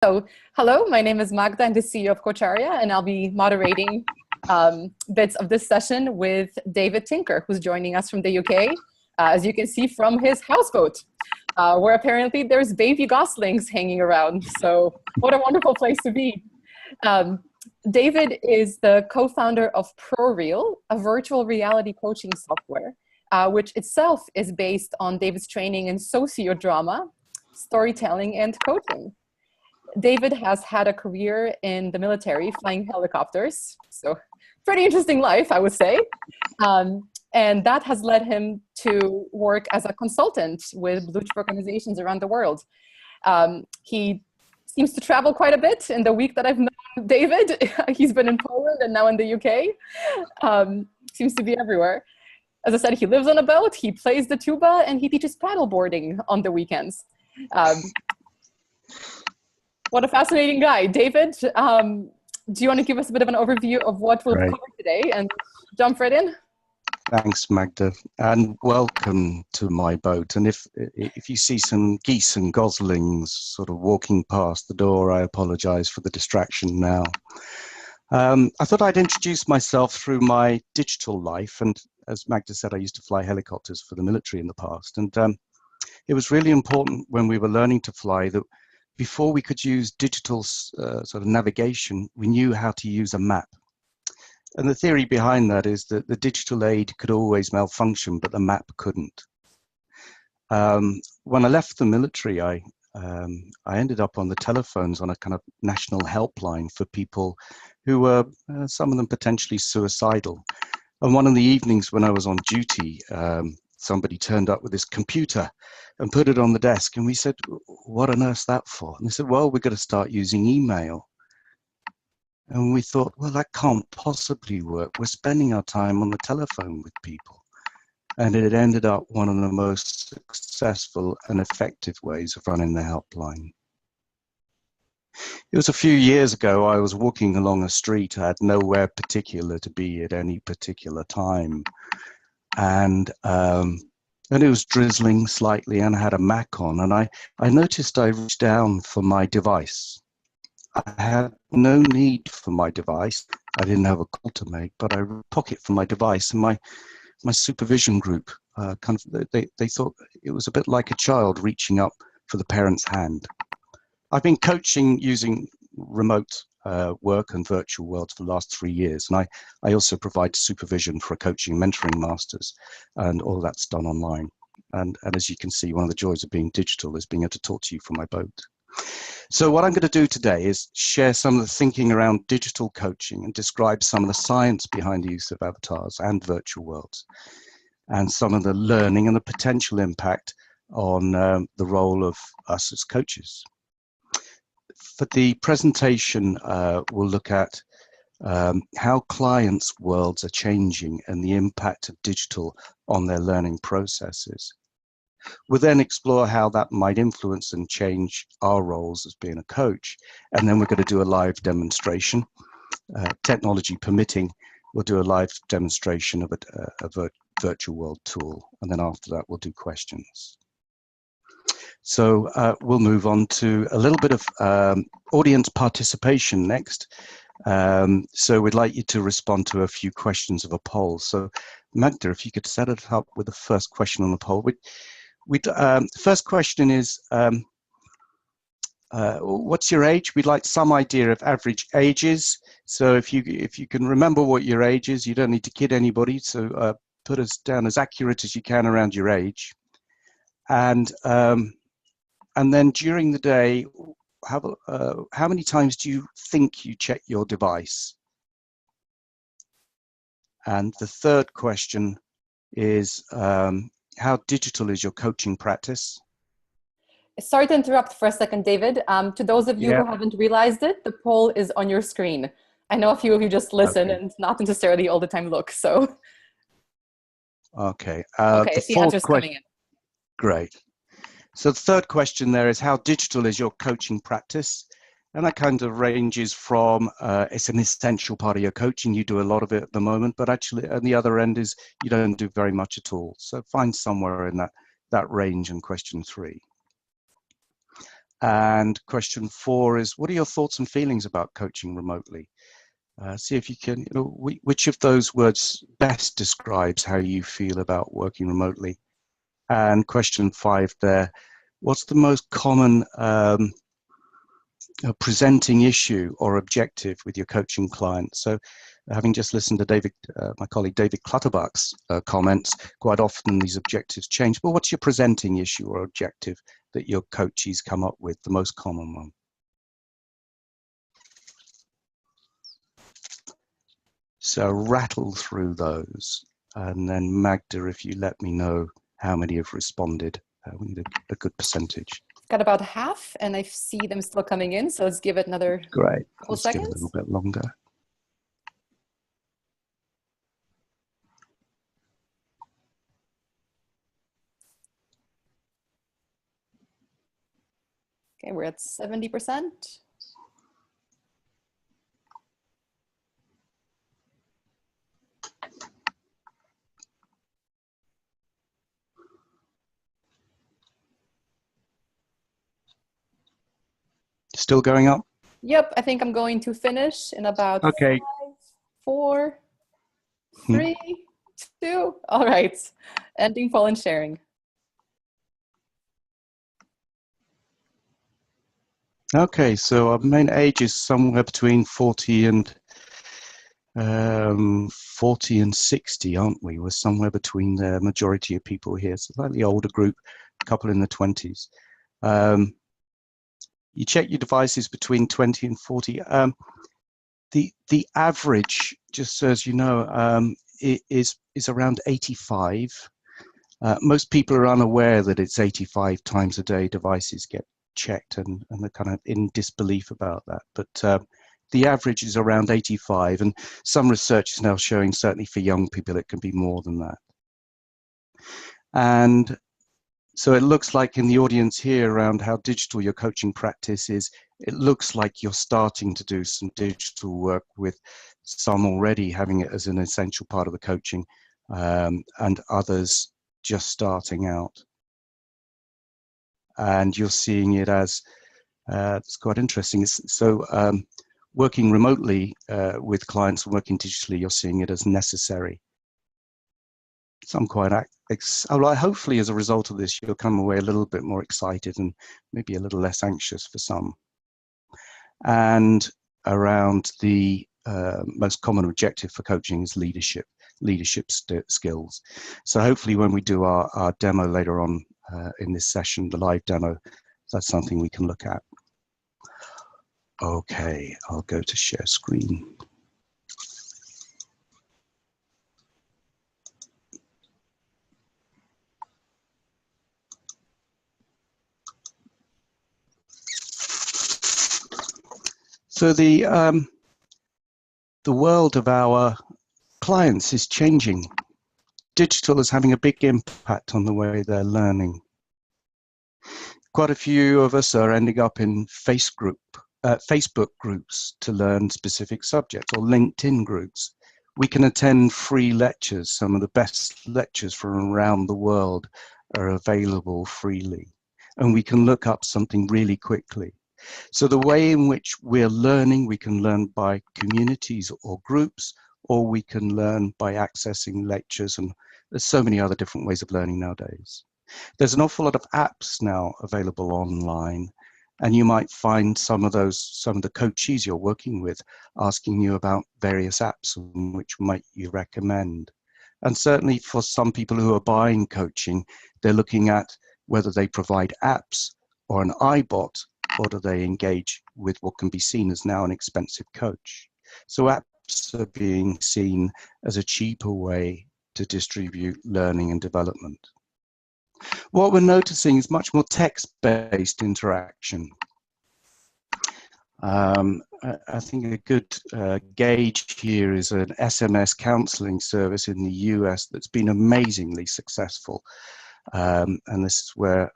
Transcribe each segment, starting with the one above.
So, hello, my name is Magda. I'm the CEO of Cocharia, and I'll be moderating bits of this session with David Tinker, who's joining us from the UK, as you can see from his houseboat, where apparently there's baby goslings hanging around. So, what a wonderful place to be. David is the co-founder of ProReal, a virtual reality coaching software, which itself is based on David's training in sociodrama, storytelling, and coaching. David has had a career in the military, flying helicopters. So pretty interesting life, I would say. And that has led him to work as a consultant with blue chip organizations around the world. He seems to travel quite a bit. In the week that I've known David, he's been in Poland and now in the UK. Seems to be everywhere. As I said, he lives on a boat, he plays the tuba, and he teaches paddleboarding on the weekends. What a fascinating guy. David, do you want to give us a bit of an overview of what we'll cover today and jump right in? Thanks, Magda, and welcome to my boat. And if you see some geese and goslings sort of walking past the door, I apologize for the distraction now. I thought I'd introduce myself through my digital life. And as Magda said, I used to fly helicopters for the military in the past. And it was really important when we were learning to fly that before we could use digital sort of navigation, we knew how to use a map. And the theory behind that is that the digital aid could always malfunction, but the map couldn't. When I left the military, I ended up on the telephones on a kind of national helpline for people who were, some of them potentially suicidal. And one of the evenings when I was on duty, somebody turned up with this computer and put it on the desk. And we said, what on earth's that for? And they said, well, we've got to start using email. And we thought, well, that can't possibly work. We're spending our time on the telephone with people. And it ended up one of the most successful and effective ways of running the helpline. It was a few years ago, I was walking along a street. I had nowhere particular to be at any particular time. And it was drizzling slightly and I had a Mac on. And I noticed I reached down for my device. I had no need for my device. I didn't have a call to make, but I pocket for my device. And my supervision group, they thought it was a bit like a child reaching up for the parent's hand. I've been coaching using remote work and virtual worlds for the last 3 years. And I also provide supervision for a coaching mentoring masters, and all that's done online. And as you can see, one of the joys of being digital is being able to talk to you from my boat. So what I'm going to do today is share some of the thinking around digital coaching and describe some of the science behind the use of avatars and virtual worlds, and some of the learning and the potential impact on the role of us as coaches. For the presentation, we'll look at how clients' worlds are changing and the impact of digital on their learning processes. We'll then explore how that might influence and change our roles as being a coach. And then we're going to do a live demonstration. Technology permitting, we'll do a live demonstration of a virtual world tool. And then after that, we'll do questions. So we'll move on to a little bit of audience participation next. So we'd like you to respond to a few questions of a poll. So Magda, if you could set it up with the first question on the poll. First question is, what's your age? We'd like some idea of average ages. So if you can remember what your age is, you don't need to kid anybody. So put us down as accurate as you can around your age. And then during the day, how many times do you think you check your device? And the third question is, how digital is your coaching practice? Sorry to interrupt for a second, David. To those of you who haven't realized it, the poll is on your screen. I know a few of you just listen and not necessarily all the time look, so. Okay. Okay, I see answers coming in. Great. So the third question there is, how digital is your coaching practice? And that kind of ranges from, it's an essential part of your coaching. You do a lot of it at the moment, but actually on the other end is you don't do very much at all. So find somewhere in that range in question 3. And question 4 is, what are your thoughts and feelings about coaching remotely? See if you can, which of those words best describes how you feel about working remotely. And question 5 there, what's the most common presenting issue or objective with your coaching clients? So having just listened to David, my colleague David Clutterbuck's comments, quite often these objectives change, but what's your presenting issue or objective that your coachees come up with, the most common one? So rattle through those, and then Magda, if you let me know how many have responded, we need a good percentage. Got about half, and I see them still coming in, so let's give it another couple Let's seconds. give it a little bit longer. Okay, we're at 70%. Still going up? Yep, I think I'm going to finish in about 5, 4, 3, 2. All right, ending poll and sharing. Okay, so our main age is somewhere between 40 and 60, aren't we? We're somewhere between the majority of people here. So slightly older group, a couple in the 20s. You check your devices between 20 and 40. The average, just so as you know, is around 85. Most people are unaware that it's 85 times a day devices get checked, and they're kind of in disbelief about that. But the average is around 85, and some research is now showing, certainly for young people, it can be more than that. And so it looks like in the audience here around how digital your coaching practice is, it looks like you're starting to do some digital work, with some already having it as an essential part of the coaching, and others just starting out. And you're seeing it as, it's quite interesting. So working remotely with clients, working digitally, you're seeing it as necessary. Some quite, hopefully as a result of this, you'll come away a little bit more excited and maybe a little less anxious for some. And around the most common objective for coaching is leadership skills. So hopefully when we do our demo later on in this session, the live demo, that's something we can look at. Okay, I'll go to share screen. So the world of our clients is changing. Digital is having a big impact on the way they're learning. Quite a few of us are ending up in Facebook groups to learn specific subjects, or LinkedIn groups. We can attend free lectures. Some of the best lectures from around the world are available freely, and we can look up something really quickly. So the way in which we're learning, we can learn by communities or groups, or we can learn by accessing lectures, and there's so many other different ways of learning nowadays. There's an awful lot of apps now available online, and you might find some of the coaches you're working with asking you about various apps and which might you recommend. And certainly for some people who are buying coaching, they're looking at whether they provide apps or an iBot, or do they engage with what can be seen as now an expensive coach. So apps are being seen as a cheaper way to distribute learning and development. What we're noticing is much more text-based interaction. I think a good gauge here is an SMS counseling service in the US that's been amazingly successful. And this is where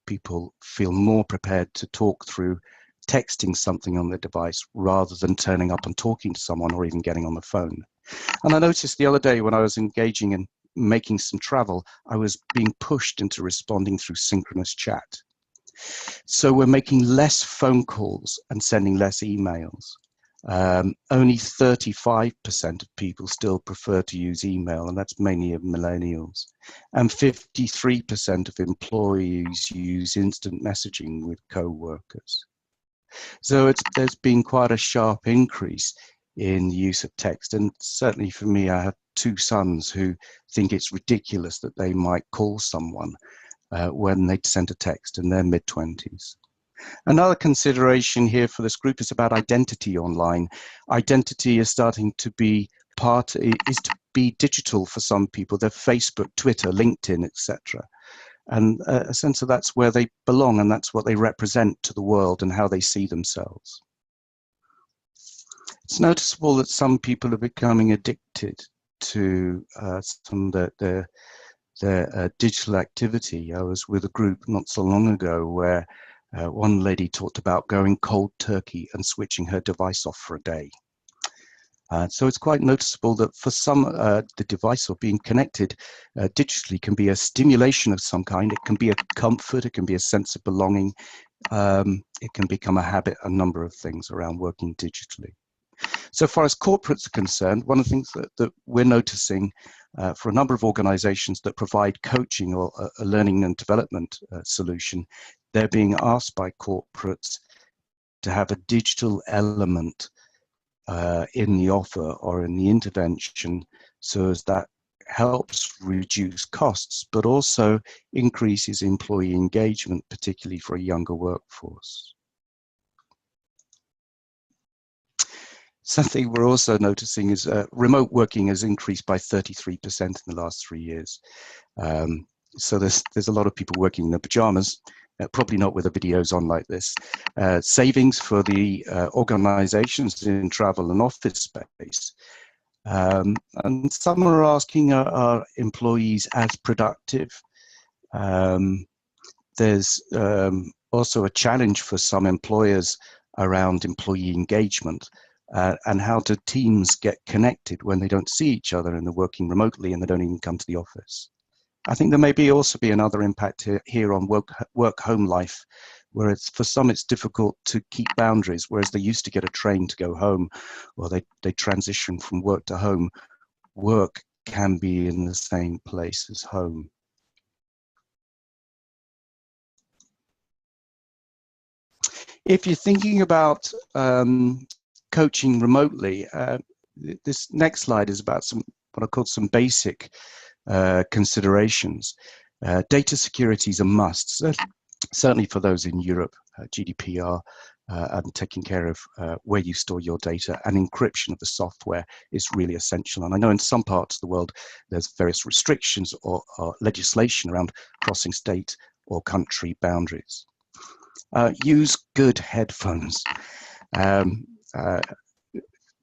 people feel more prepared to talk through texting something on their device rather than turning up and talking to someone or even getting on the phone. And I noticed the other day when I was engaging in making some travel, I was being pushed into responding through synchronous chat. So we're making less phone calls and sending less emails. Only 35% of people still prefer to use email, and that's mainly of millennials. And 53% of employees use instant messaging with co-workers. So there's been quite a sharp increase in the use of text. And certainly for me, I have two sons who think it's ridiculous that they might call someone when they send a text in their mid-20s. Another consideration here for this group is about identity online. Identity is starting to be to be digital for some people. They're Facebook, Twitter, LinkedIn, etc. And a sense of that's where they belong, and that's what they represent to the world and how they see themselves. It's noticeable that some people are becoming addicted to some of their digital activity. I was with a group not so long ago where one lady talked about going cold turkey and switching her device off for a day. So it's quite noticeable that for some, the device or being connected digitally can be a stimulation of some kind. It can be a comfort. It can be a sense of belonging. It can become a habit, a number of things around working digitally. So far as corporates are concerned, one of the things that we're noticing for a number of organizations that provide coaching or a learning and development solution, they're being asked by corporates to have a digital element in the offer or in the intervention, so as that helps reduce costs, but also increases employee engagement, particularly for a younger workforce. Something we're also noticing is remote working has increased by 33% in the last 3 years. So there's a lot of people working in their pajamas, probably not with the videos on like this. Savings for the organizations in travel and office space. And some are asking, are employees as productive? There's also a challenge for some employers around employee engagement. And how do teams get connected when they don't see each other and they're working remotely and they don't even come to the office? I think there may also be another impact here on work-home life, where for some it's difficult to keep boundaries, whereas they used to get a train to go home, or they transition from work to home. Work can be in the same place as home. If you're thinking about coaching remotely, this next slide is about what I call some basic considerations. Data security is a must, certainly for those in Europe. GDPR and taking care of where you store your data, and encryption of the software is really essential. And I know in some parts of the world there's various restrictions or legislation around crossing state or country boundaries. Use good headphones.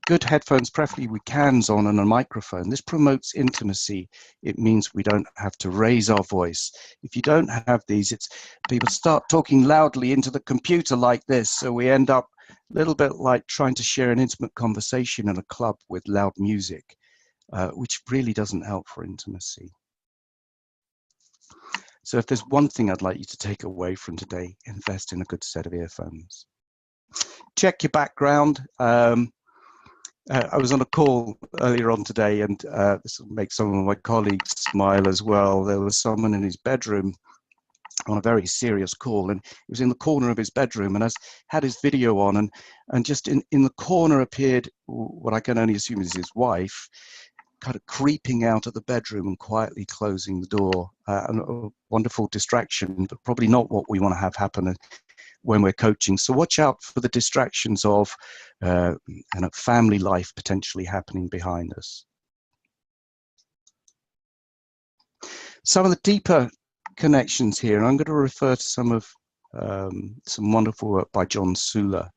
Good headphones, preferably with cans on and a microphone. This promotes intimacy. It means we don't have to raise our voice. If you don't have these, people start talking loudly into the computer like this, so we end up a little bit like trying to share an intimate conversation in a club with loud music, which really doesn't help for intimacy. So if there's one thing I'd like you to take away from today, invest in a good set of earphones. Check your background. I was on a call earlier on today, and this will make some of my colleagues smile as well. There was someone in his bedroom on a very serious call, and he was in the corner of his bedroom and had his video on, and just in the corner appeared what I can only assume is his wife, kind of creeping out of the bedroom and quietly closing the door. A wonderful distraction, but probably not what we want to have happen when we're coaching. So watch out for the distractions of family life potentially happening behind us. Some of the deeper connections here, I'm going to refer to some wonderful work by John Sula.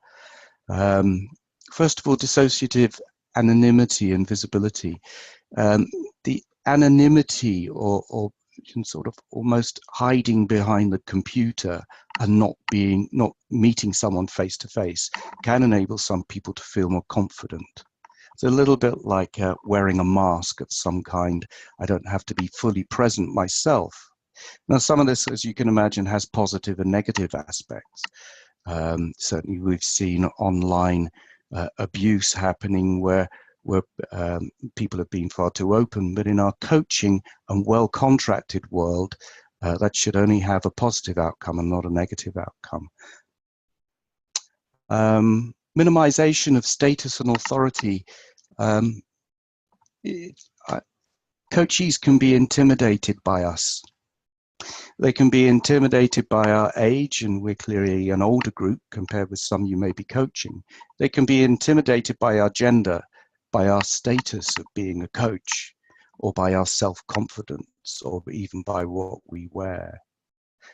First of all, dissociative anonymity and visibility. The anonymity or sort of almost hiding behind the computer and not meeting someone face to face can enable some people to feel more confident. It's a little bit like wearing a mask of some kind. I don't have to be fully present myself. Now, some of this, as you can imagine, has positive and negative aspects. Certainly, we've seen online abuse happening where people have been far too open, but in our coaching and well-contracted world, that should only have a positive outcome and not a negative outcome. Minimization of status and authority. Coachees can be intimidated by us. They can be intimidated by our age, and we're clearly an older group compared with some you may be coaching. They can be intimidated by our gender, by our status of being a coach, or by our self-confidence, or even by what we wear.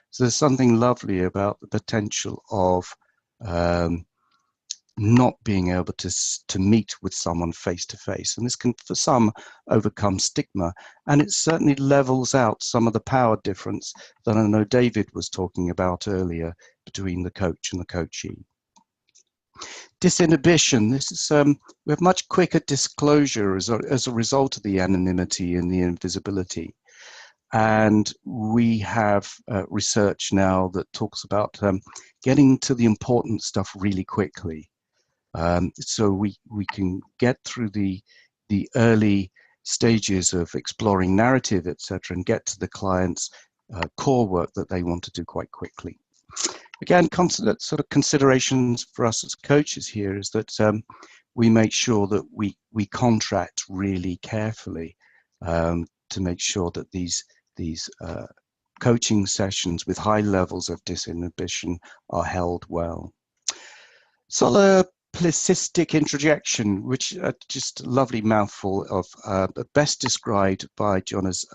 So there's something lovely about the potential of not being able to meet with someone face to face. And this can, for some, overcome stigma. And it certainly levels out some of the power difference that I know David was talking about earlier between the coach and the coachee. Disinhibition. This is, we have much quicker disclosure as a result of the anonymity and the invisibility. And we have research now that talks about getting to the important stuff really quickly. So we can get through the early stages of exploring narrative, etc., and get to the client's core work that they want to do quite quickly. Again, sort of considerations for us as coaches here is that we make sure that we contract really carefully to make sure that these coaching sessions with high levels of disinhibition are held well. Solipsistic introjection, which just a lovely mouthful of best described by John as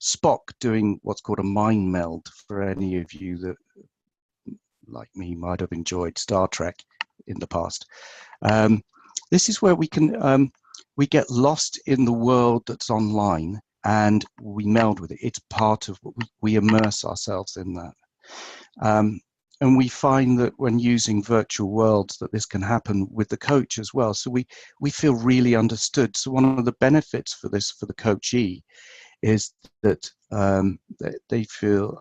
Spock doing what's called a mind meld. For any of you that, like me, might have enjoyed Star Trek in the past. This is where we can we get lost in the world that's online and we meld with it. It's part of what we immerse ourselves in that. And we find that when using virtual worlds that this can happen with the coach as well. So we feel really understood. So one of the benefits for this for the coachee is that they feel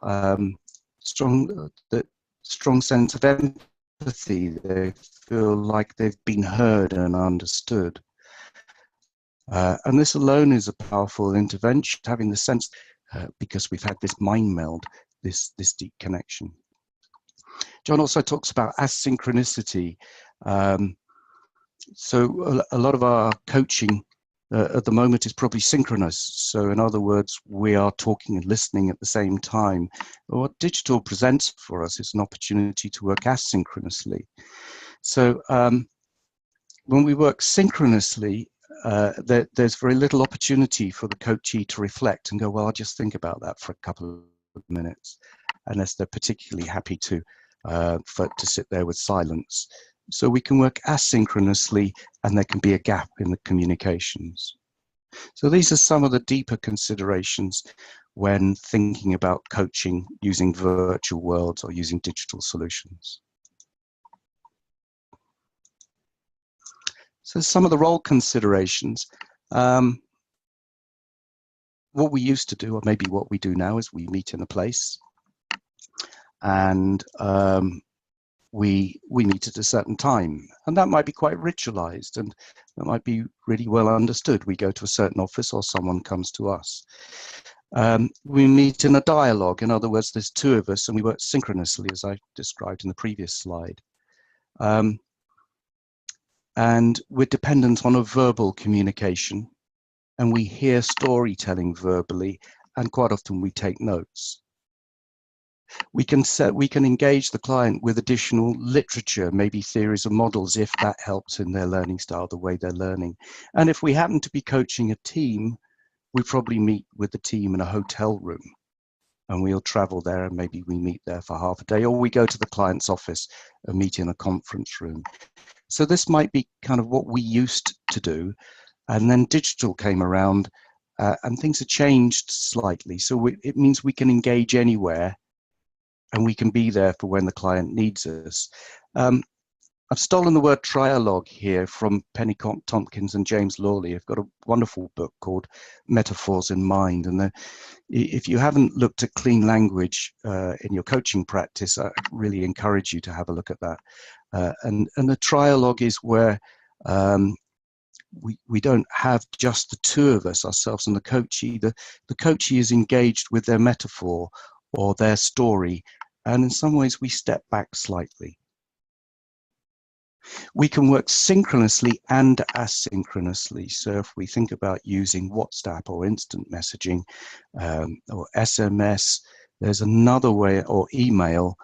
strong sense of empathy. They feel like they've been heard and understood. And this alone is a powerful intervention, having the sense, because we've had this mind meld, this deep connection. John also talks about asynchronicity. So a lot of our coaching at the moment is probably synchronous. So in other words, we are talking and listening at the same time. But what digital presents for us is an opportunity to work asynchronously. So when we work synchronously, there's very little opportunity for the coachee to reflect and go, well, I'll just think about that for a couple of minutes, unless they're particularly happy to sit there with silence. So we can work asynchronously and there can be a gap in the communications. So these are some of the deeper considerations when thinking about coaching using virtual worlds or using digital solutions. So some of the role considerations. What we used to do, or maybe what we do now, is we meet in a place and we meet at a certain time, and that might be quite ritualized and that might be really well understood. We go to a certain office or someone comes to us. We meet in a dialogue. In other words, there's two of us and we work synchronously, as I described in the previous slide. And we're dependent on a verbal communication, and we hear storytelling verbally, and quite often we take notes. We can engage the client with additional literature, maybe theories and models, if that helps in their learning style, the way they're learning. And if we happen to be coaching a team, we probably meet with the team in a hotel room, and we'll travel there and maybe we meet there for half a day, or we go to the client's office and meet in a conference room. So this might be kind of what we used to do, and then digital came around and things have changed slightly. So it means we can engage anywhere and we can be there for when the client needs us. I've stolen the word trialogue here from Penny Tompkins and James Lawley. I've got a wonderful book called Metaphors in Mind. And if you haven't looked at clean language in your coaching practice, I really encourage you to have a look at that. And the trialogue is where we don't have just the two of us, ourselves and the coachee. The coachee is engaged with their metaphor or their story. And in some ways, we step back slightly. We can work synchronously and asynchronously. So if we think about using WhatsApp or instant messaging or SMS, there's another way, or email,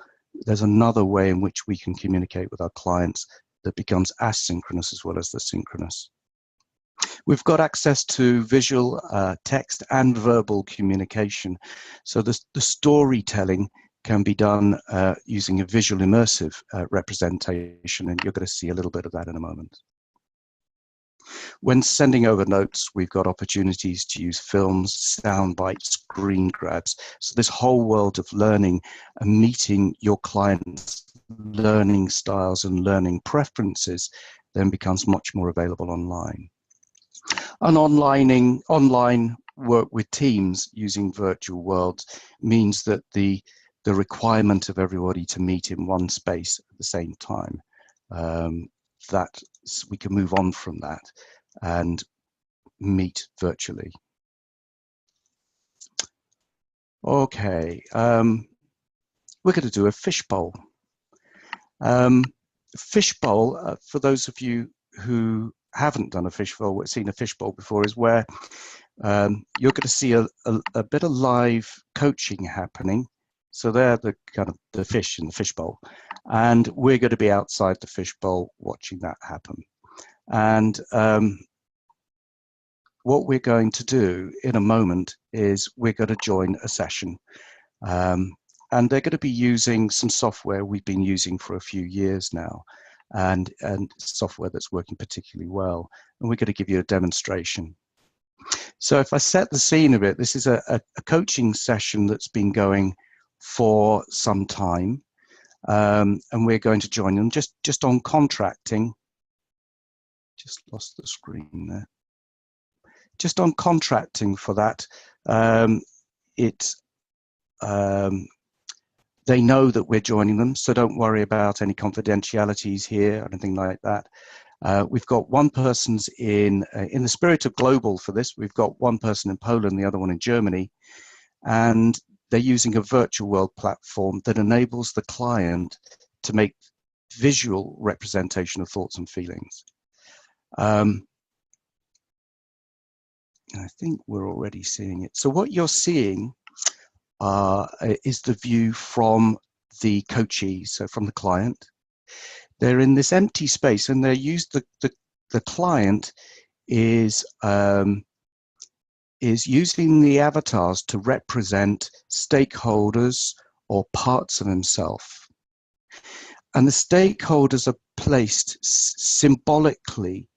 there's another way in which we can communicate with our clients that becomes asynchronous as well as the synchronous. We've got access to visual, text and verbal communication. So the storytelling can be done using a visual immersive representation, and you're going to see a little bit of that in a moment. When sending over notes, we've got opportunities to use films, sound bites, screen grabs. So this whole world of learning and meeting your clients' learning styles and learning preferences then becomes much more available online. And online work with teams using virtual worlds means that the requirement of everybody to meet in one space at the same time, that we can move on from that and meet virtually. Okay, we're going to do a fishbowl. Fishbowl, for those of you who haven't done a fishbowl, seen a fishbowl before, is where you're going to see a bit of live coaching happening. So they're the kind of the fish in the fishbowl, and we're going to be outside the fishbowl watching that happen. And what we're going to do in a moment is we're going to join a session. And they're going to be using some software we've been using for a few years now, and software that's working particularly well. And we're going to give you a demonstration. So if I set the scene a bit, this is a coaching session that's been going for some time, and we're going to join them just on contracting. Just lost the screen there. Just on contracting for that, they know that we're joining them, so don't worry about any confidentialities here or anything like that. We've got one person's in the spirit of global for this. We've got one person in Poland, the other one in Germany, and they're using a virtual world platform that enables the client to make visual representation of thoughts and feelings. I think we're already seeing it. So what you're seeing is the view from the coachee, so from the client. They're in this empty space, and they're used. The client is using the avatars to represent stakeholders or parts of himself, and the stakeholders are placed symbolically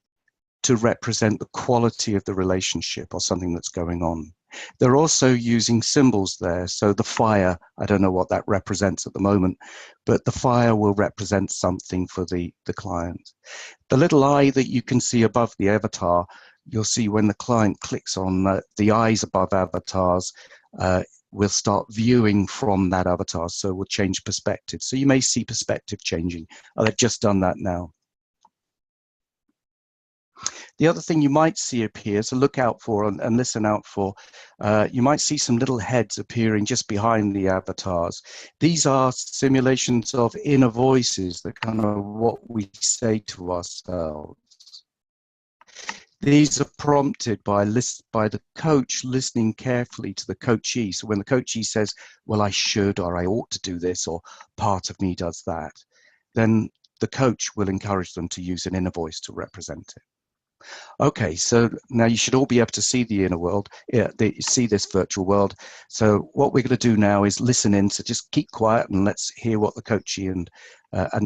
to represent the quality of the relationship or something that's going on. They're also using symbols there. So the fire, I don't know what that represents at the moment, but the fire will represent something for the client. The little eye that you can see above the avatar, you'll see when the client clicks on the eyes above avatars, we'll start viewing from that avatar. So we'll change perspective. So you may see perspective changing. I've just done that now. The other thing you might see appear, so look out for and listen out for, you might see some little heads appearing just behind the avatars. These are simulations of inner voices, that kind of what we say to ourselves. These are prompted by the coach listening carefully to the coachee. So when the coachee says, well, I should, or I ought to do this, or part of me does that, then the coach will encourage them to use an inner voice to represent it. Okay, so now you should all be able to see the inner world, see this virtual world. So what we're going to do now is listen in. So just keep quiet and let's hear what the coachee and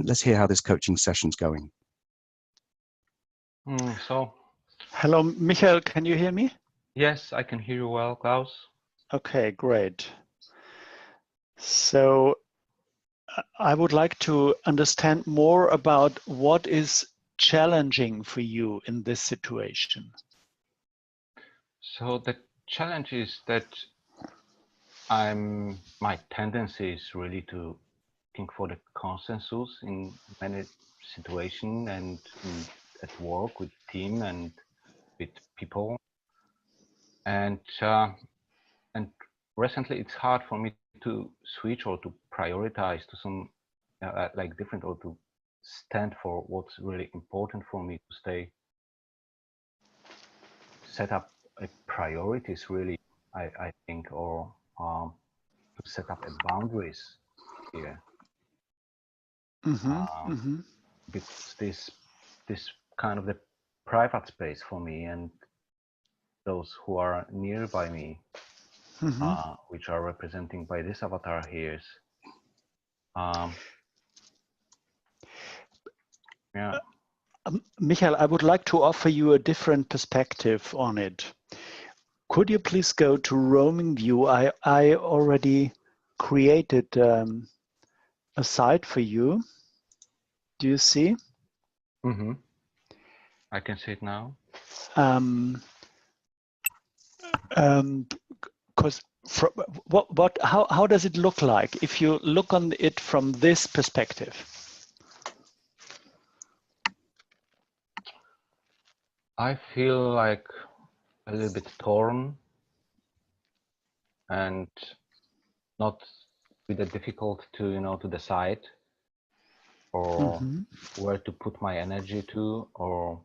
let's hear how this coaching session's going. Hello, Michael, can you hear me? Yes, I can hear you well, Klaus. Okay, great. So I would like to understand more about what is challenging for you in this situation. So the challenge is that my tendency is really to looking for the consensus in many situations and at work with team and with people. And recently it's hard for me to switch or to prioritize to some like different, or to stand for what's really important for me, to set up priorities really, I think, or to set up boundaries here. Because this kind of the private space for me and those who are nearby me, which are representing by this avatar here, yeah. Michael, I would like to offer you a different perspective on it. Could you please go to roaming view? I already created a site for you. Do you see? I can see it now. Because how does it look like if you look on it from this perspective? I feel like a little bit torn and not with the difficult to to decide or where to put my energy to, or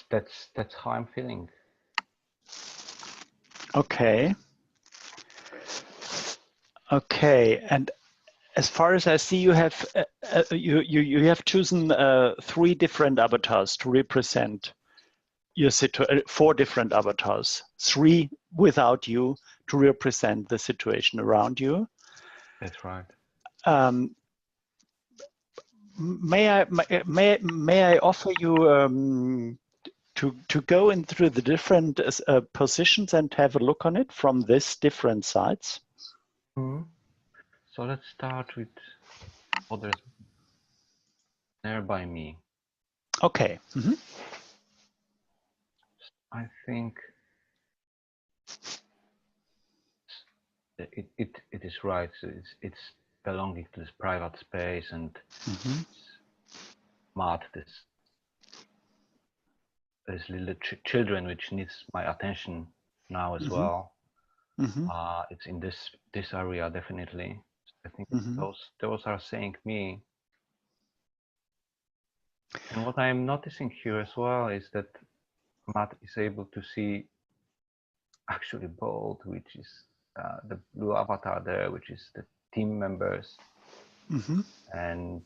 that's how I'm feeling. Okay. Okay, and as far as I see, you have you have chosen 3 different avatars to represent your situation. 4 different avatars, 3 without you to represent the situation around you. That's right. May I offer you to go in through the different positions and have a look on it from this different sides? So let's start with others nearby me. Okay. I think it is right. It's belonging to this private space and Matt, this little children which needs my attention now as well. It's in this area definitely. I think those are saying me. And what I'm noticing here as well is that Matt is able to see actually both, which is the blue avatar there, which is the team members, and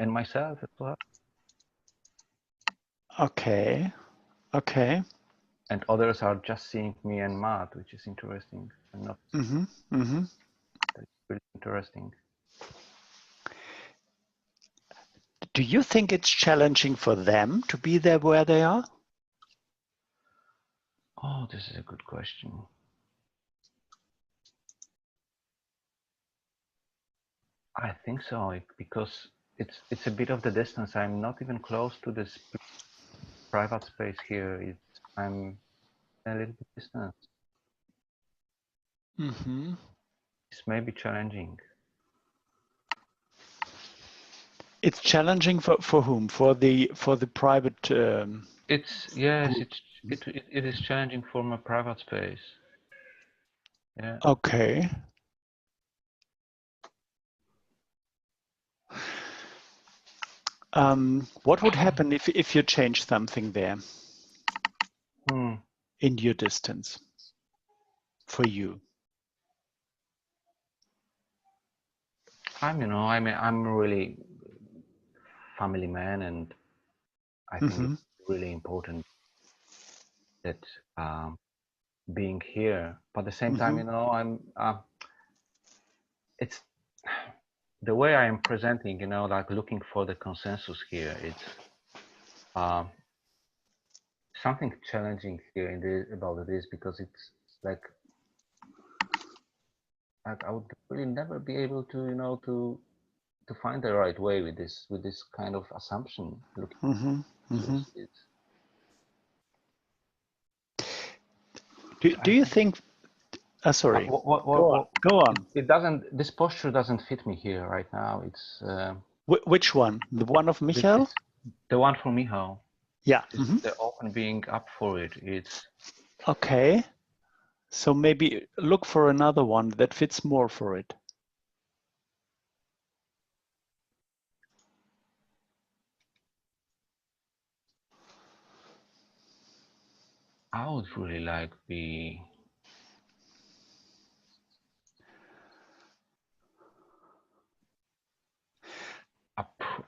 myself as well. Okay. Okay. And others are just seeing me and Matt, which is interesting. And not that's really interesting. Do you think it's challenging for them to be there where they are? Oh, this is a good question. I think so, because it's a bit of the distance. I'm not even close to this private space here. I'm a little bit distant. This may be challenging. It's challenging for whom? For the private. It's yes. It is challenging for my private space. Yeah. Okay. What would happen if you change something there in your distance for you? I'm a really family man, and I think it's really important that being here. But at the same time, I'm it's the way I am presenting. Like looking for the consensus here. It's something challenging here about this, because it's like like I would really never be able to, you know, to find the right way with this kind of assumption. Looking it. Do you think? Sorry. Go on. It doesn't. This posture doesn't fit me here right now. It's which one? The one of Michael? The one for Michal. Yeah. The open being up for it. It's okay. So maybe look for another one that fits more for it. I would really like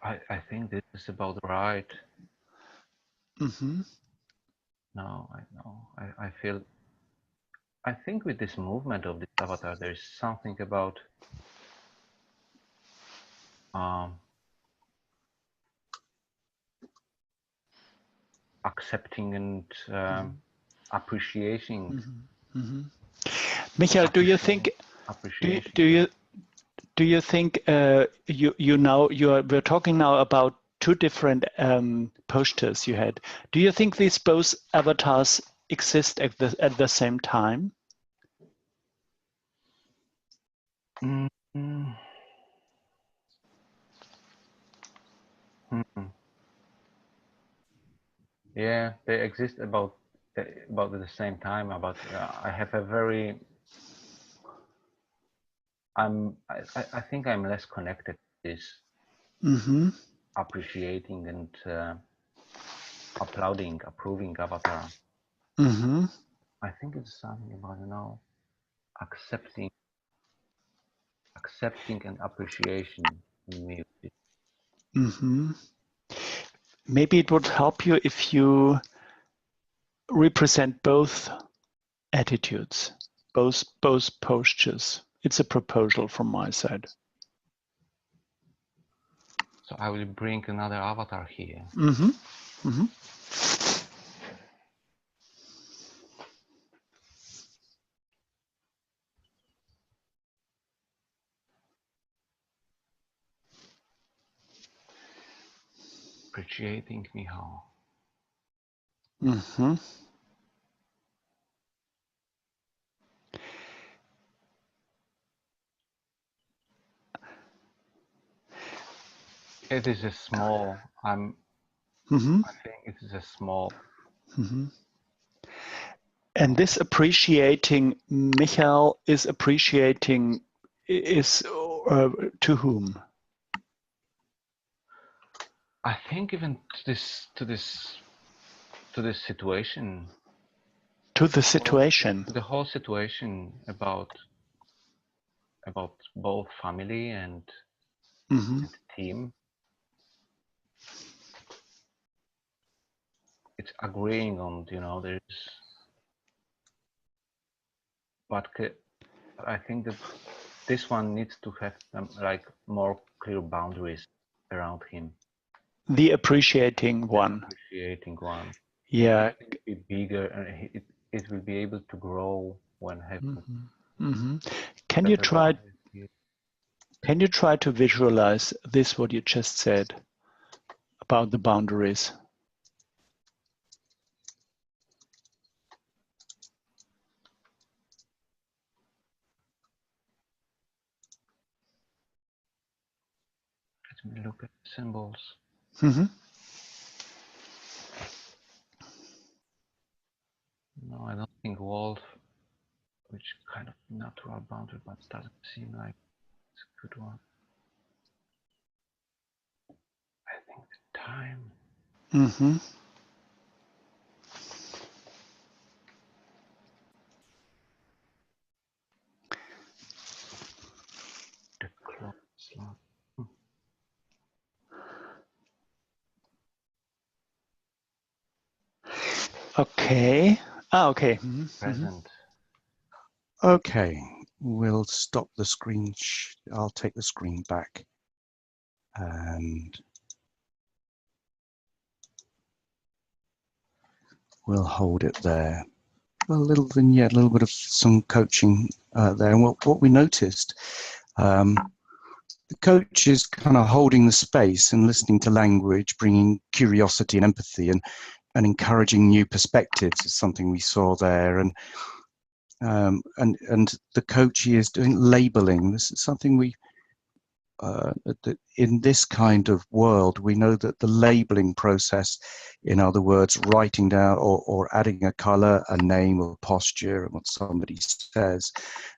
I think this is about right. No, I feel. I think with this movement of this avatar, there is something about accepting and appreciating. Michael, do you think? Do you think we're talking now about two different posters you had? Do you think these both avatars exist at the same time? Yeah, they exist about the same time. About I have a very. I think I'm less connected to this appreciating and applauding, approving avatar. I think it's something about, you know, accepting and appreciation in music. Maybe it would help you if you represent both attitudes, both postures. It's a proposal from my side. So I will bring another avatar here. Appreciating Michal. It is a small. I think it is a small. And this appreciating Michal is appreciating to whom? I think even to this situation. To the situation. The whole situation about both family and team. It's agreeing on, you know, there's. But I think that this one needs to have like more clear boundaries around him. The appreciating one. Appreciating one. Yeah. It will be bigger, and it will be able to grow when having. Can you try? Can you try to visualize this? What you just said about the boundaries. Let me look at the symbols. No, I don't think wolf, which kind of natural boundary, but doesn't seem like it's a good one. I think the time. The clock slot. Okay. Okay. Present. Okay, we'll stop the screen. I'll take the screen back. And we'll hold it there. a little vignette, a little bit of some coaching there. And what we noticed, the coach is kind of holding the space and listening to language, bringing curiosity and empathy, and encouraging new perspectives is something we saw there. And the coachee is doing labeling. This is something we, in this kind of world, we know that the labeling process, in other words, writing down or adding a color, a name, or posture, and what somebody says,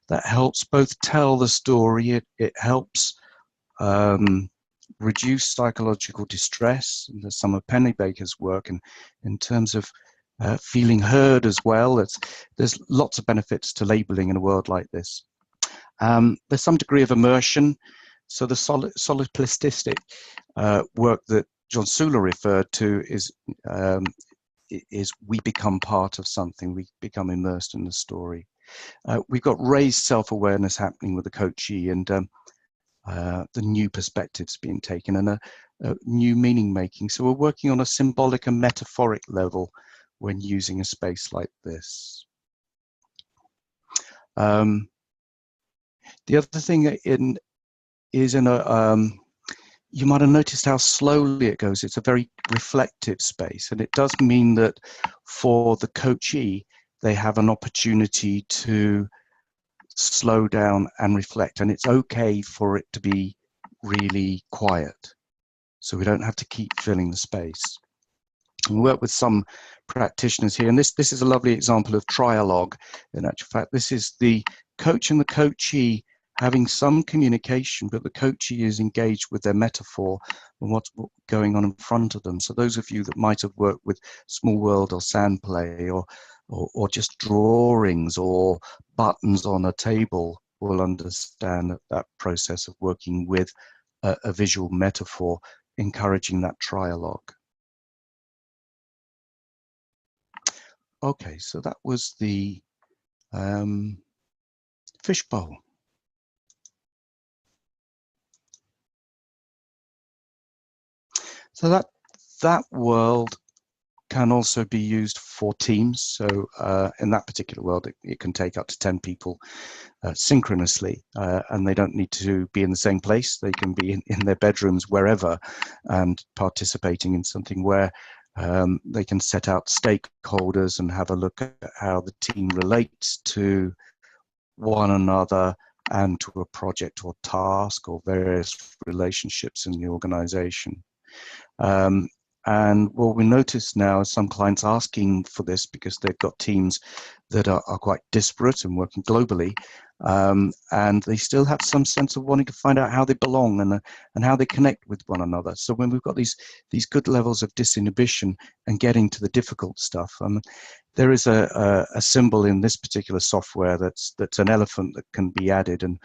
that helps both tell the story. It helps reduce psychological distress. And there's some of Pennebaker's work in terms of feeling heard as well. There's lots of benefits to labeling in a world like this. There's some degree of immersion. So the soliplistic work that John Sula referred to is we become part of something. We become immersed in the story. We've got raised self-awareness happening with the coachee, and the new perspectives being taken, and a new meaning making. So we're working on a symbolic and metaphoric level when using a space like this. The other thing you might have noticed how slowly it goes. It's a very reflective space, and it does mean that for the coachee, they have an opportunity to slow down and reflect, and it's okay for it to be really quiet, so we don't have to keep filling the space. We work with some practitioners here, and this is a lovely example of trialogue. In actual fact, this is the coach and the coachee having some communication, but the coachee is engaged with their metaphor and what's going on in front of them. So those of you that might have worked with Small World or sand play or just drawings or buttons on a table will understand that process of working with a visual metaphor, encouraging that trialogue. Okay, so that was the fishbowl. So that world can also be used for teams. So in that particular world, it can take up to 10 people synchronously, and they don't need to be in the same place. They can be in their bedrooms, wherever, and participating in something where they can set out stakeholders and have a look at how the team relates to one another and to a project or task or various relationships in the organization. And what we notice now is some clients asking for this because they've got teams that are quite disparate and working globally, and they still have some sense of wanting to find out how they belong and how they connect with one another. So when we've got these good levels of disinhibition and getting to the difficult stuff, there is a symbol in this particular software that's an elephant that can be added, and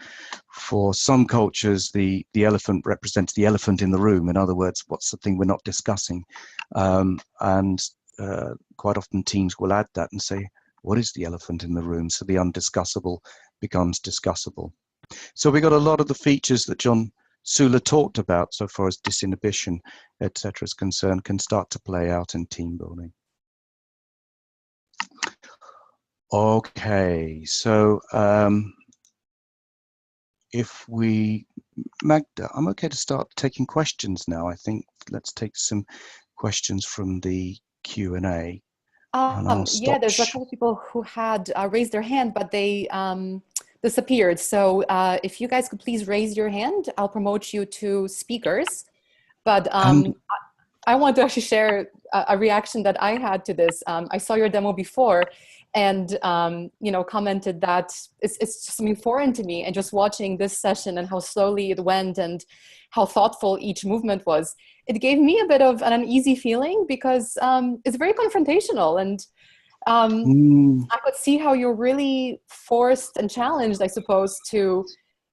for some cultures the elephant represents the elephant in the room. In other words, what's the thing we're not discussing, and quite often teams will add that and say, what is the elephant in the room? So the undiscussable becomes discussable. So we got a lot of the features that John Sula talked about so far as disinhibition, etc. is concerned, can start to play out in team building. Okay, so if we, Magda, I'm okay to start taking questions now. I think let's take some questions from the Q&A. Yeah, there's a couple of people who had raised their hand, but they disappeared. So if you guys could please raise your hand, I'll promote you to speakers. But I want to actually share a reaction that I had to this. I saw your demo before, and commented that it's just something foreign to me. And just watching this session and how slowly it went and how thoughtful each movement was, it gave me a bit of an uneasy feeling, because it's very confrontational, and I could see how you're really forced and challenged, I suppose, to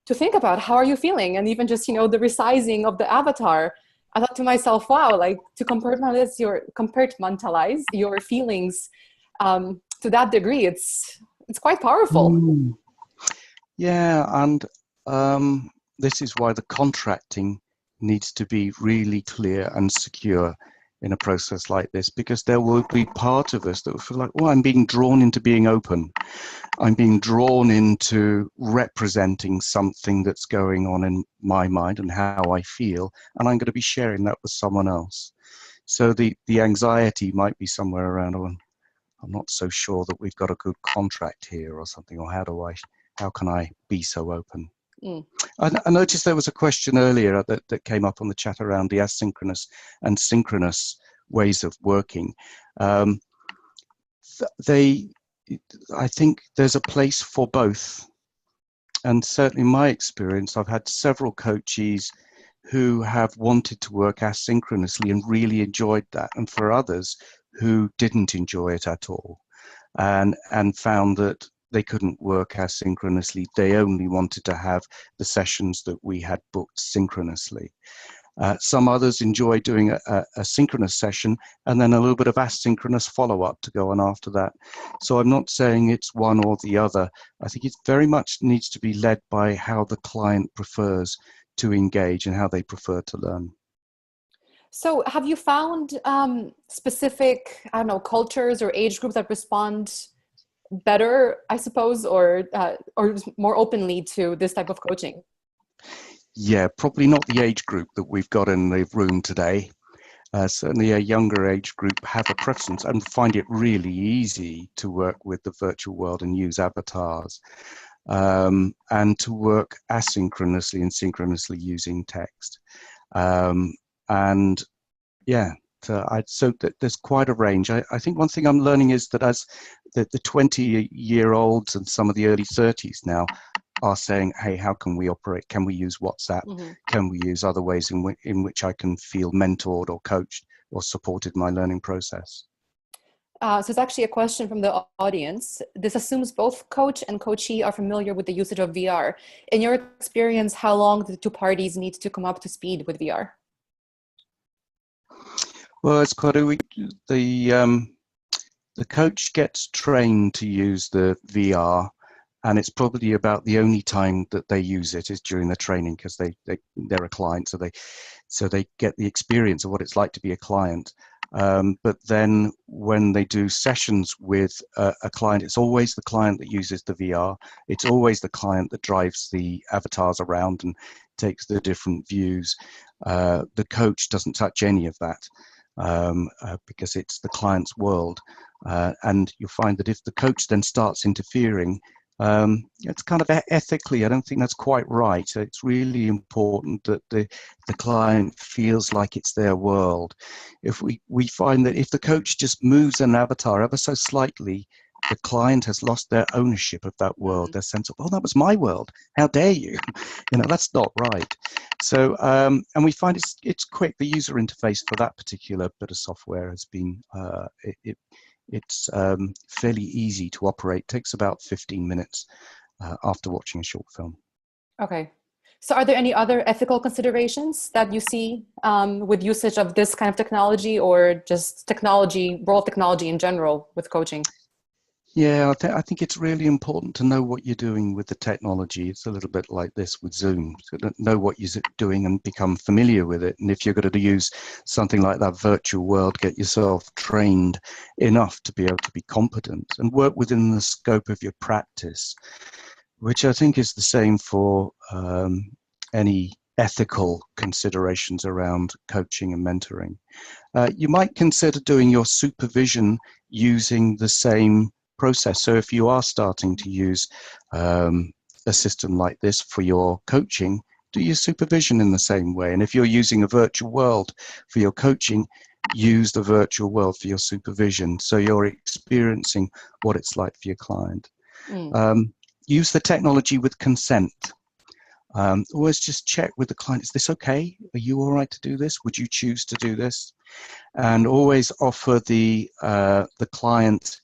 think about how are you feeling, and even just the resizing of the avatar. I thought to myself, wow, like to compartmentalize your feelings to that degree, it's quite powerful. Yeah, and this is why the contracting needs to be really clear and secure in a process like this, because there will be part of us that will feel like, oh, I'm being drawn into being open. I'm being drawn into representing something that's going on in my mind and how I feel, and I'm going to be sharing that with someone else. So the anxiety might be somewhere around, oh, I'm not so sure that we've got a good contract here or something, or how can I be so open? I noticed there was a question earlier that came up on the chat around the asynchronous and synchronous ways of working. I think there's a place for both. And certainly in my experience, I've had several coachees who have wanted to work asynchronously and really enjoyed that. And for others who didn't enjoy it at all and found that they couldn't work asynchronously. They only wanted to have the sessions that we had booked synchronously. Some others enjoy doing a synchronous session and then a little bit of asynchronous follow-up to go on after that. So I'm not saying it's one or the other. I think it very much needs to be led by how the client prefers to engage and how they prefer to learn. So have you found specific, I don't know, cultures or age groups that respond better, I suppose, or more openly to this type of coaching? Yeah, probably not the age group that we've got in the room today. Certainly a younger age group have a preference and find it really easy to work with the virtual world and use avatars, and to work asynchronously and synchronously using text. And yeah, so there's quite a range. I think one thing I'm learning is that as the 20-year-olds and some of the early 30s now are saying, hey, how can we operate? Can we use WhatsApp? Mm-hmm. Can we use other ways in which I can feel mentored or coached or supported in my learning process? So it's actually a question from the audience. This assumes both coach and coachee are familiar with the usage of VR. In your experience, how long do the two parties need to come up to speed with VR? Well, it's quite the coach gets trained to use the VR, and it's probably about the only time that they use it is during the training, because they're a client, so they get the experience of what it's like to be a client. But then when they do sessions with a client, it's always the client that uses the VR. It's always the client that drives the avatars around and takes the different views. The coach doesn't touch any of that. Because it's the client's world, and you'll find that if the coach then starts interfering, it's kind of ethically, I don't think that's quite right. So it's really important that the client feels like it's their world. If we find that if the coach just moves an avatar ever so slightly, the client has lost their ownership of that world, their sense of, oh, that was my world. How dare you? That's not right. So, and we find it's quick. The user interface for that particular bit of software has been, it's fairly easy to operate. It takes about 15 minutes after watching a short film. Okay. So are there any other ethical considerations that you see with usage of this kind of technology, or just technology, world technology in general with coaching? Yeah, I think it's really important to know what you're doing with the technology. It's a little bit like this with Zoom. So know what you're doing and become familiar with it. And if you're going to use something like that virtual world, get yourself trained enough to be able to be competent and work within the scope of your practice, which I think is the same for any ethical considerations around coaching and mentoring. You might consider doing your supervision using the same process. So if you are starting to use a system like this for your coaching, do your supervision in the same way. And if you're using a virtual world for your coaching, use the virtual world for your supervision. So you're experiencing what it's like for your client. Use the technology with consent. Always just check with the client, is this okay? Are you all right to do this? Would you choose to do this? And always offer the client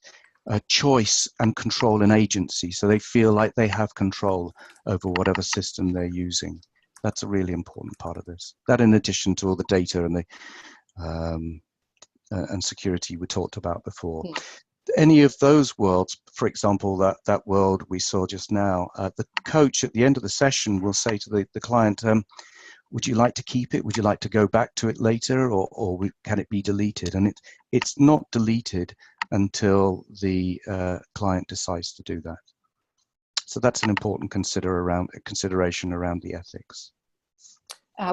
choice and control and agency, so they feel like they have control over whatever system they're using. That's a really important part of this. That, in addition to all the data and the and security we talked about before. Any of those worlds, for example, that world we saw just now, the coach at the end of the session will say to the client, would you like to keep it? Would you like to go back to it later, or can it be deleted? And it's not deleted until the client decides to do that. So that's an important consideration around the ethics.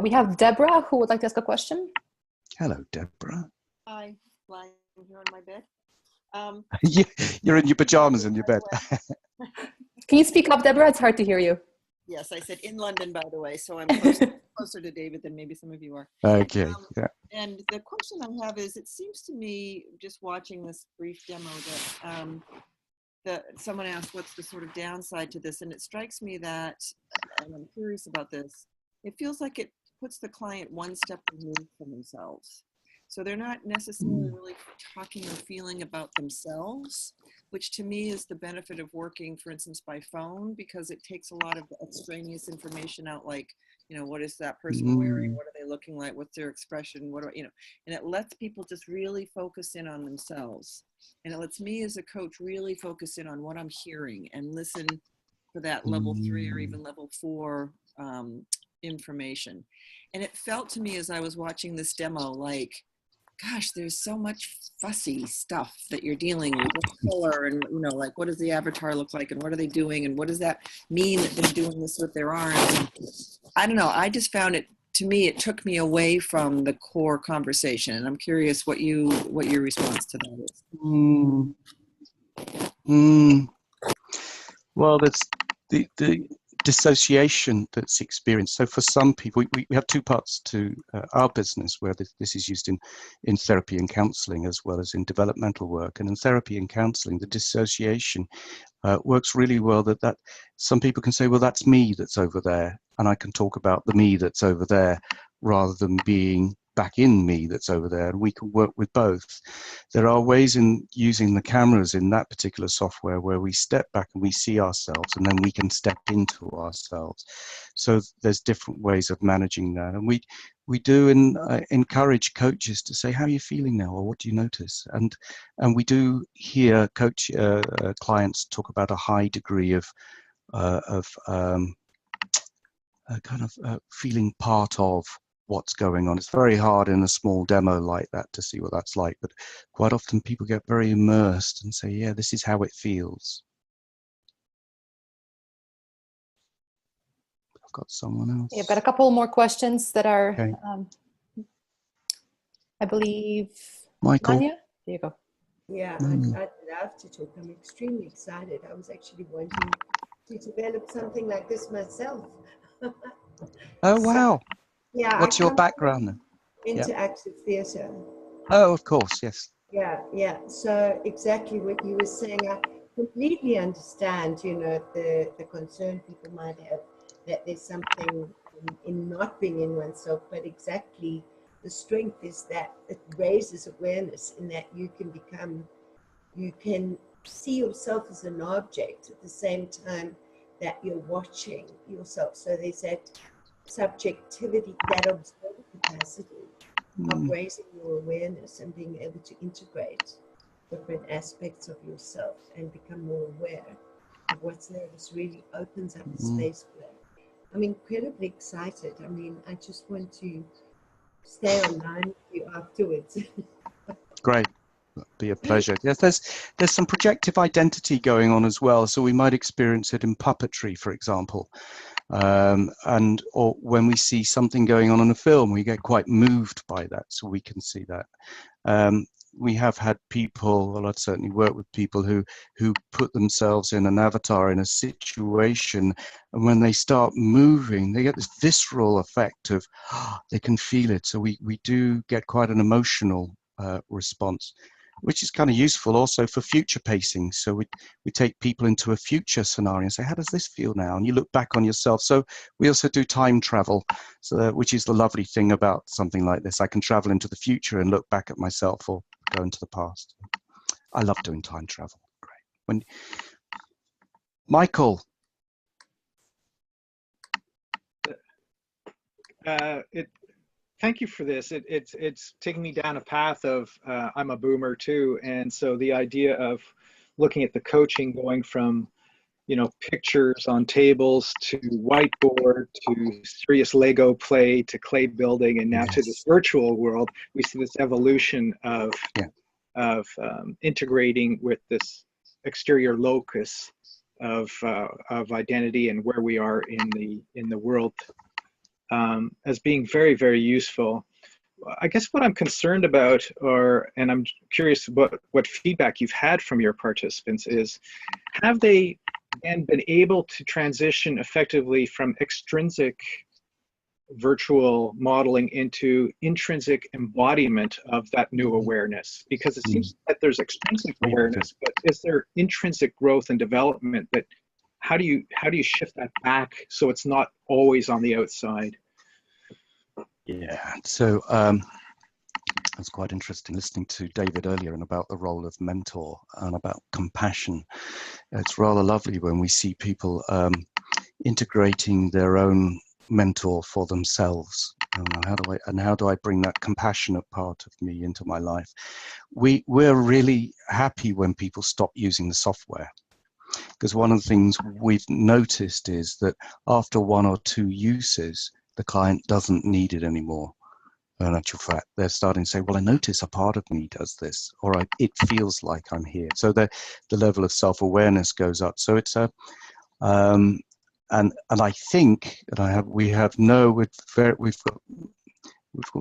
We have Deborah who would like to ask a question. Hello, Deborah. Hi, lying here on my bed. You're in your pajamas in your bed. Can you speak up, Deborah? It's hard to hear you. Yes, I said in London, by the way, so I'm closer to David than maybe some of you are. Okay. Yeah. And the question I have is, it seems to me, just watching this brief demo, that someone asked, what's the sort of downside to this? And it strikes me that, and I'm curious about this, it feels like it puts the client one step removed from themselves. So they're not necessarily really talking or feeling about themselves, which to me is the benefit of working, for instance, by phone, because it takes a lot of extraneous information out, like, you know, what is that person wearing? What are they looking like? What's their expression? What are, you know, and it lets people just really focus in on themselves. And it lets me as a coach really focus in on what I'm hearing and listen for that level 3 or even level 4 information. And it felt to me as I was watching this demo, like, gosh, there's so much fussy stuff that you're dealing with, color, and, you know, like, what does the avatar look like, and what are they doing, and what does that mean that they're doing this with their arms? And I don't know. I just found it, to me, it took me away from the core conversation. And I'm curious what your response to that is. Well, that's the dissociation that's experienced. So for some people, we have two parts to our business where this is used in therapy and counseling as well as in developmental work. And in therapy and counseling, the dissociation works really well, that some people can say, well, that's me that's over there, and I can talk about the me that's over there rather than being back in me that's over there, and we can work with both. There are ways in using the cameras in that particular software where we step back and we see ourselves, and then we can step into ourselves. So there's different ways of managing that, and we do encourage coaches to say, how are you feeling now, or what do you notice? And we do hear clients talk about a high degree of feeling part of what's going on. It's very hard in a small demo like that to see what that's like, but quite often people get very immersed and say, yeah, this is how it feels. I've got someone else. Yeah, I've got a couple more questions that are, okay. I believe, Michael. Anya? There you go. Yeah, I'd love to talk. I'm extremely excited. I was actually wanting to develop something like this myself. Oh, wow. Yeah. What's your background then? Interactive theatre. Oh, of course, yes. Yeah. So exactly what you were saying, I completely understand, you know, the concern people might have that there's something in not being in oneself, but exactly the strength is that it raises awareness in that you can see yourself as an object at the same time that you're watching yourself. So there's that subjectivity, that observer capacity of raising your awareness and being able to integrate different aspects of yourself and become more aware of what's there. This really opens up the space for that. I'm incredibly excited. I mean, I just want to stay online with you afterwards. Great. Be a pleasure. Yes, there's some projective identity going on as well. So we might experience it in puppetry, for example. Or when we see something going on in a film, we get quite moved by that, so we can see that. We have had people, well, I've certainly worked with people who put themselves in an avatar in a situation, and when they start moving, they get this visceral effect of, they can feel it. So we do get quite an emotional response, which is kind of useful also for future pacing. So we take people into a future scenario and say, how does this feel now? And you look back on yourself. So we also do time travel, so which is the lovely thing about something like this. I can travel into the future and look back at myself or go into the past. I love doing time travel. Great. Michael. Thank you for this. It's taking me down a path of, I'm a boomer too. And so the idea of looking at the coaching going from pictures on tables to whiteboard to serious Lego play to clay building, and now to this virtual world. We see this evolution of integrating with this exterior locus of identity and where we are in the world as being very, very useful. I guess what I'm concerned about, and I'm curious what feedback you've had from your participants is, have they then been able to transition effectively from extrinsic virtual modeling into intrinsic embodiment of that new awareness? Because it seems that there's extrinsic awareness, but is there intrinsic growth and development that, how do you shift that back so it's not always on the outside? Yeah, so it's quite interesting listening to David earlier and about the role of mentor and about compassion. It's rather lovely when we see people integrating their own mentor for themselves. And how do I bring that compassionate part of me into my life? We're really happy when people stop using the software, because one of the things we've noticed is that after 1 or 2 uses, the client doesn't need it anymore. In actual fact, they're starting to say, well, I notice a part of me does this, or it feels like I'm here. So the level of self-awareness goes up. So it's a, and I think, and we've got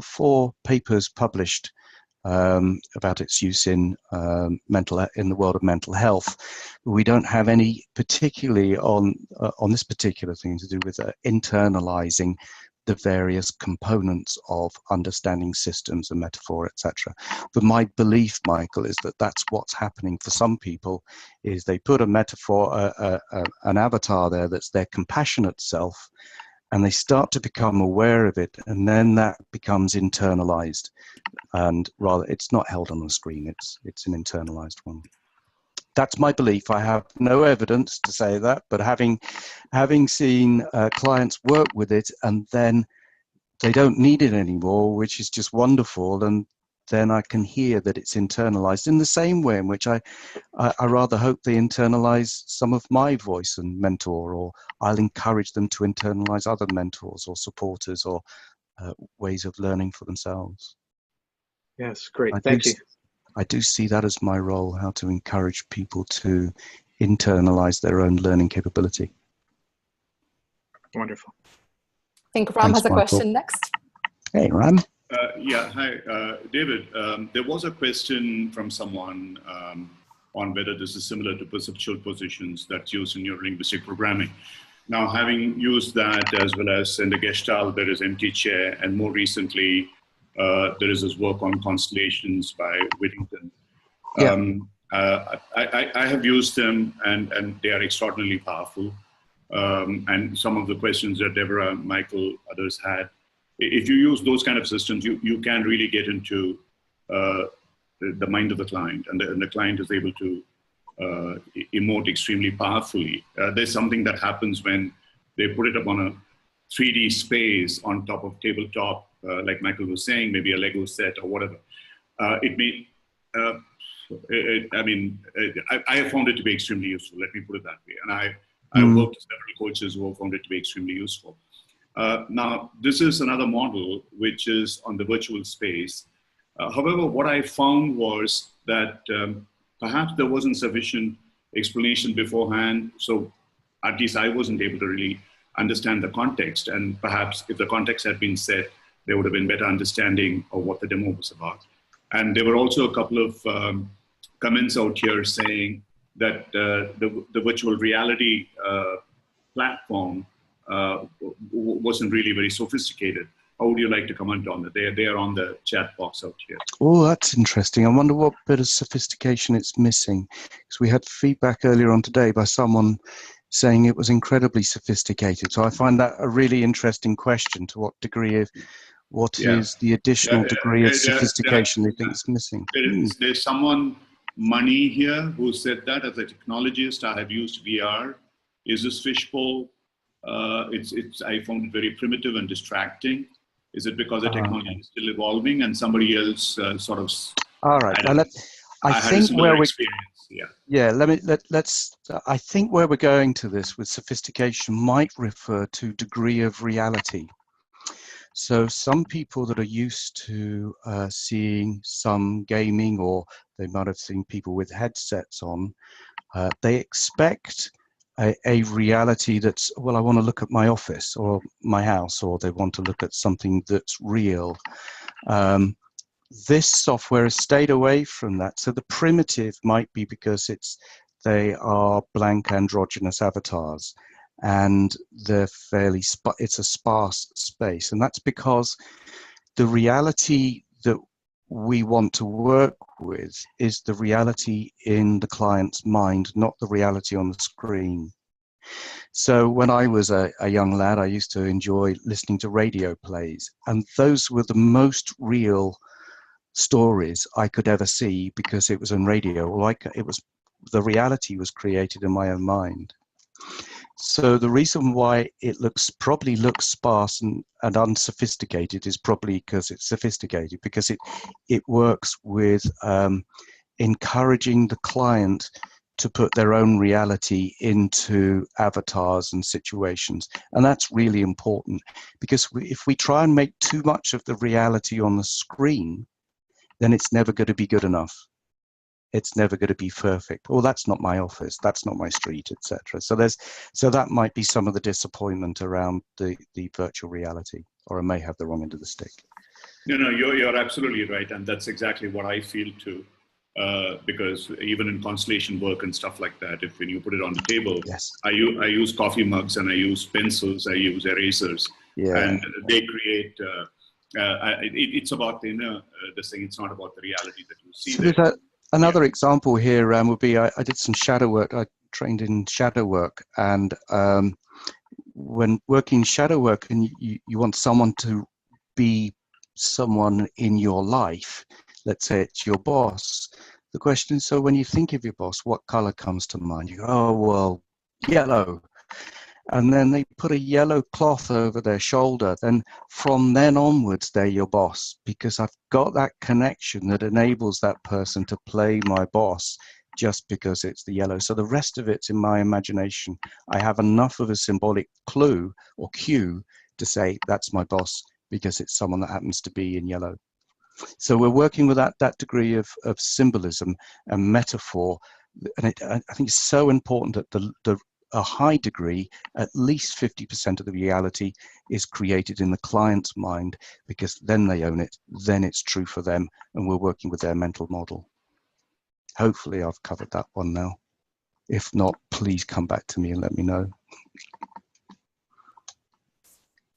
4 papers published about its use in the world of mental health. We don't have any particularly on this particular thing to do with internalizing the various components of understanding systems and metaphor, etc. But my belief, Michael, is that that's what's happening for some people, is they put a metaphor, an avatar there that's their compassionate self, and they start to become aware of it, and then that becomes internalized. And rather, it's not held on the screen, it's an internalized one. That's my belief. I have no evidence to say that, but having seen clients work with it and then they don't need it anymore, which is just wonderful, and then I can hear that it's internalized in the same way in which I rather hope they internalize some of my voice and mentor, or I'll encourage them to internalize other mentors or supporters or ways of learning for themselves. Yes, great. Thank you. I do see that as my role, how to encourage people to internalize their own learning capability. Wonderful. I think Ram has a Michael. question next. Hey, Ram. Yeah, hi, David. There was a question from someone on whether this is similar to perceptual positions that's used in neurolinguistic programming. Now, having used that, as well as in the Gestalt, there is empty chair, and more recently, there is this work on constellations by Whittington. Yeah. I have used them, and they are extraordinarily powerful. And some of the questions that Deborah, Michael, others had, if you use those kind of systems, you can really get into the mind of the client, and the client is able to emote extremely powerfully. There's something that happens when they put it up on a 3D space on top of tabletop, like Michael was saying, maybe a Lego set or whatever. I have found it to be extremely useful. Let me put it that way. And I've worked with several coaches who have found it to be extremely useful. Now, this is another model which is on the virtual space. However, what I found was that perhaps there wasn't sufficient explanation beforehand. So at least I wasn't able to really understand the context. And perhaps if the context had been set, there would have been better understanding of what the demo was about. And there were also a couple of comments out here saying that the virtual reality platform wasn't really very sophisticated. How would you like to comment on that? They are on the chat box out here. Oh, that's interesting. I wonder what bit of sophistication it's missing. Because we had feedback earlier on today by someone saying it was incredibly sophisticated. So I find that a really interesting question. To what degree is the additional degree of sophistication they think is missing? There's someone, Money here, who said that as a technologist, I have used VR. Is this fishbowl? I found it very primitive and distracting. Is it because the technology is still evolving and somebody else sort of? All right. I think where we. Yeah. Yeah, let's. I think where we're going to this with sophistication might refer to degree of reality. So some people that are used to seeing some gaming, or they might have seen people with headsets on, they expect a reality that's, well, I want to look at my office or my house, or they want to look at something that's real. This software has stayed away from that. So the primitive might be because they are blank androgynous avatars, and they're fairly it's a sparse space, and that's because the reality that we want to work with is the reality in the client's mind, not the reality on the screen. So when I was a young lad, I used to enjoy listening to radio plays, and those were the most real stories I could ever see because it was on radio. Like the reality was created in my own mind. So the reason why it probably looks sparse and unsophisticated is probably because it's sophisticated, because it works with encouraging the client to put their own reality into avatars and situations. And that's really important, because if we try and make too much of the reality on the screen, then it's never going to be good enough. It's never going to be perfect. Oh, that's not my office. That's not my street, etc. So that might be some of the disappointment around the virtual reality, or I may have the wrong end of the stick. No, you're absolutely right, and that's exactly what I feel too. Because even in constellation work and stuff like that, when you put it on the table, yes. I use coffee mugs, and I use pencils, I use erasers, and they create. It's about the inner this thing. It's not about the reality that you see. So there's another example here would be I did some shadow work. I trained in shadow work, and when working shadow work, and you want someone to be someone in your life, let's say it's your boss. The question is, so when you think of your boss, what color comes to mind? You go, oh, well, yellow. And then they put a yellow cloth over their shoulder. Then from then onwards, they're your boss, because I've got that connection that enables that person to play my boss just because it's the yellow. So the rest of it's in my imagination. I have enough of a symbolic clue or cue to say that's my boss because it's someone that happens to be in yellow. So we're working with that degree of symbolism and metaphor. And I think it's so important that a high degree, at least 50% of the reality, is created in the client's mind, because then they own it, then it's true for them, and we're working with their mental model. Hopefully I've covered that one now. If not, please come back to me and let me know.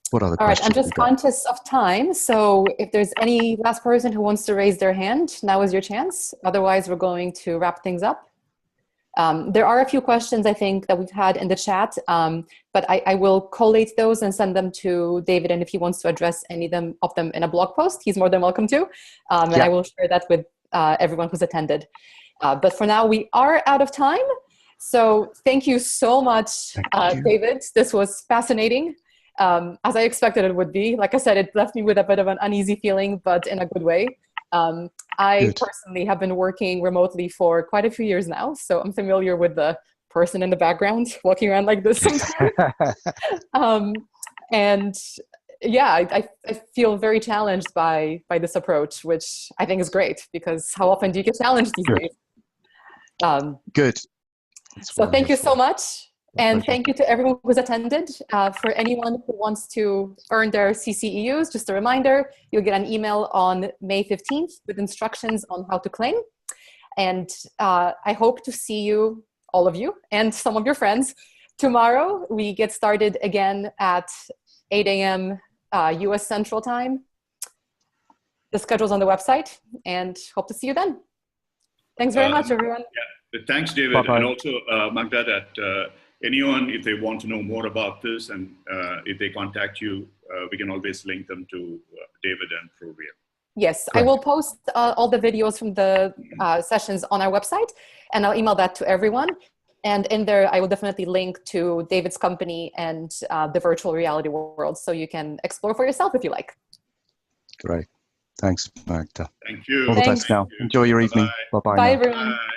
What other questions? All right, I'm just conscious of time, so if there's any last person who wants to raise their hand, now is your chance. Otherwise, we're going to wrap things up. There are a few questions, I think, that we've had in the chat, but I will collate those and send them to David, and if he wants to address any of them in a blog post, he's more than welcome to, and I will share that with everyone who's attended. But for now, we are out of time, so thank you so much, David. This was fascinating, as I expected it would be. Like I said, it left me with a bit of an uneasy feeling, but in a good way. I personally have been working remotely for quite a few years now, so I'm familiar with the person in the background walking around like this sometimes. And yeah, I feel very challenged by this approach, which I think is great, because how often do you get challenged these days? Good. So thank you so much. And thank you to everyone who's attended. For anyone who wants to earn their CCEUs, just a reminder, you'll get an email on May 15th with instructions on how to claim. And I hope to see you, all of you, and some of your friends. Tomorrow, we get started again at 8 a.m. US Central Time. The schedule's on the website, and hope to see you then. Thanks very much, everyone. Yeah. Thanks, David. Bye-bye. And also, Magda, that anyone, if they want to know more about this, and if they contact you, we can always link them to David and ProReal. Yes, I will post all the videos from the sessions on our website, and I'll email that to everyone. And in there, I will definitely link to David's company and the virtual reality world, so you can explore for yourself if you like. Great. Thanks, Magda. Thank you. All the best now. Enjoy your evening. Bye-bye. Bye, everyone. Bye.